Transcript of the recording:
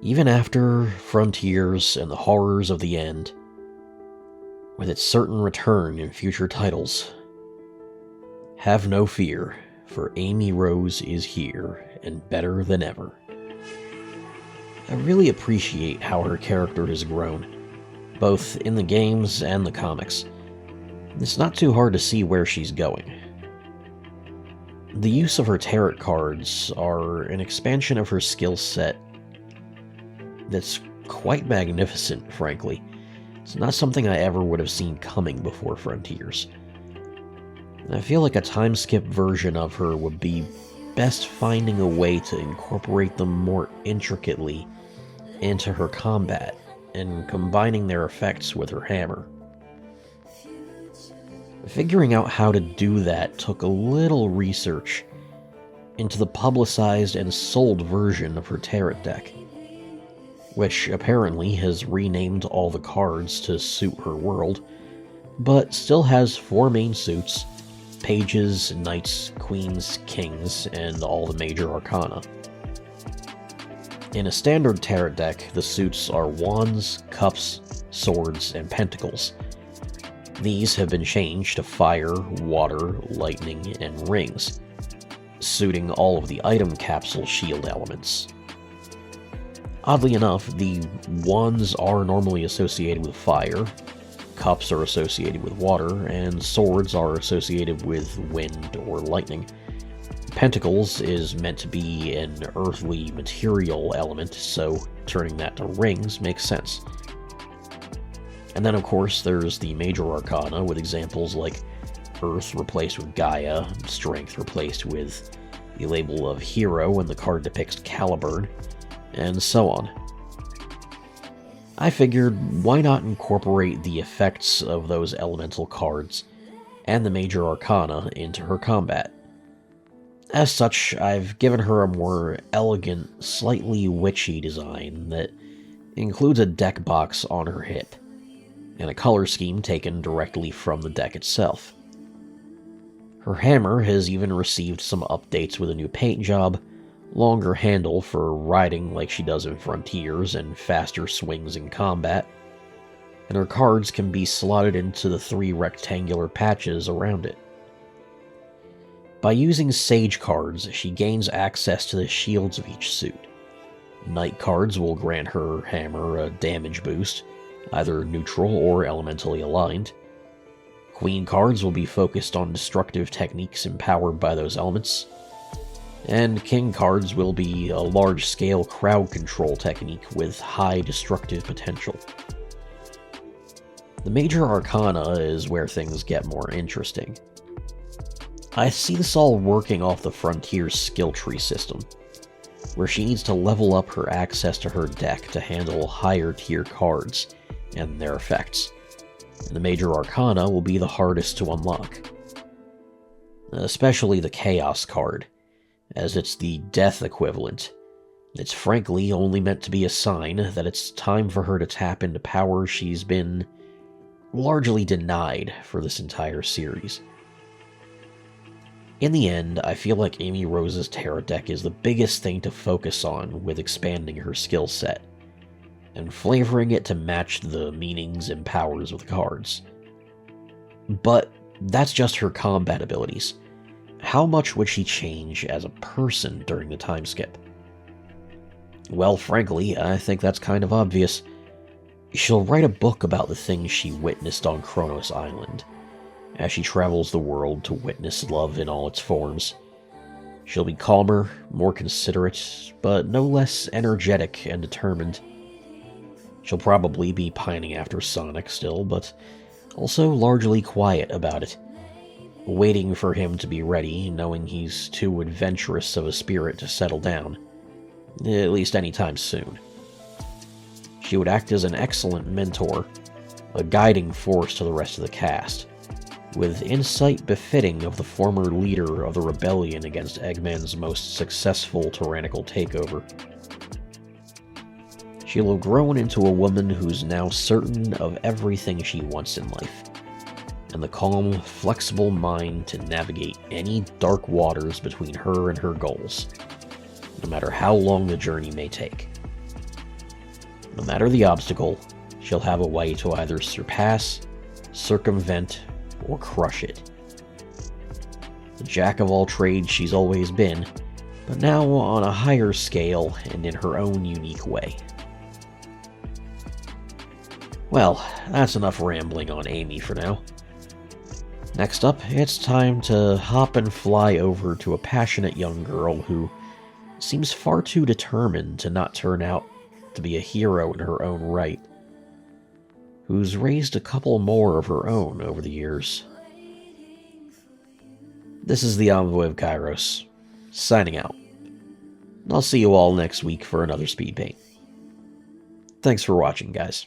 Even after Frontiers and the horrors of the end, with its certain return in future titles, have no fear, for Amy Rose is here, and better than ever. I really appreciate how her character has grown, both in the games and the comics. It's not too hard to see where she's going. The use of her tarot cards are an expansion of her skill set that's quite magnificent, frankly. It's not something I ever would have seen coming before Frontiers. And I feel like a Timeskip version of her would be best finding a way to incorporate them more intricately into her combat and combining their effects with her hammer. Figuring out how to do that took a little research into the publicized and sold version of her tarot deck, which apparently has renamed all the cards to suit her world, but still has 4 main suits: pages, knights, queens, kings, and all the major arcana. In a standard tarot deck, the suits are wands, cups, swords, and pentacles. These have been changed to fire, water, lightning, and rings, suiting all of the item capsule shield elements. Oddly enough, the wands are normally associated with fire, cups are associated with water, and swords are associated with wind or lightning. Pentacles is meant to be an earthly material element, so turning that to rings makes sense. And then, of course, there's the major arcana, with examples like Earth replaced with Gaia, Strength replaced with the label of Hero when the card depicts Caliburn, and so on. I figured, why not incorporate the effects of those elemental cards and the major arcana into her combat? As such, I've given her a more elegant, slightly witchy design that includes a deck box on her hip, and a color scheme taken directly from the deck itself. Her hammer has even received some updates with a new paint job, longer handle for riding like she does in Frontiers, and faster swings in combat, and her cards can be slotted into the 3 rectangular patches around it. By using Sage cards, she gains access to the shields of each suit. Knight cards will grant her hammer a damage boost, either neutral or elementally aligned. Queen cards will be focused on destructive techniques empowered by those elements. And King cards will be a large-scale crowd control technique with high destructive potential. The major arcana is where things get more interesting. I see this all working off the Frontiers skill tree system, where she needs to level up her access to her deck to handle higher tier cards and their effects, and the major arcana will be the hardest to unlock. Especially the Chaos card, as it's the death equivalent. It's frankly only meant to be a sign that it's time for her to tap into power she's been largely denied for this entire series. In the end, I feel like Amy Rose's tarot deck is the biggest thing to focus on with expanding her skill set, and flavoring it to match the meanings and powers of the cards. But that's just her combat abilities. How much would she change as a person during the time skip? Well, frankly, I think that's kind of obvious. She'll write a book about the things she witnessed on Kronos Island, as she travels the world to witness love in all its forms. She'll be calmer, more considerate, but no less energetic and determined. She'll probably be pining after Sonic still, but also largely quiet about it, waiting for him to be ready, knowing he's too adventurous of a spirit to settle down, at least anytime soon. She would act as an excellent mentor, a guiding force to the rest of the cast, with insight befitting of the former leader of the rebellion against Eggman's most successful tyrannical takeover. She'll have grown into a woman who's now certain of everything she wants in life, and the calm, flexible mind to navigate any dark waters between her and her goals, no matter how long the journey may take. No matter the obstacle, she'll have a way to either surpass, circumvent, or crush it. The jack of all trades she's always been, but now on a higher scale and in her own unique way. Well, that's enough rambling on Amy for now. Next up, it's time to hop and fly over to a passionate young girl who seems far too determined to not turn out to be a hero in her own right, who's raised a couple more of her own over the years. This is the Envoy of Kairos, signing out. I'll see you all next week for another speed paint. Thanks for watching, guys.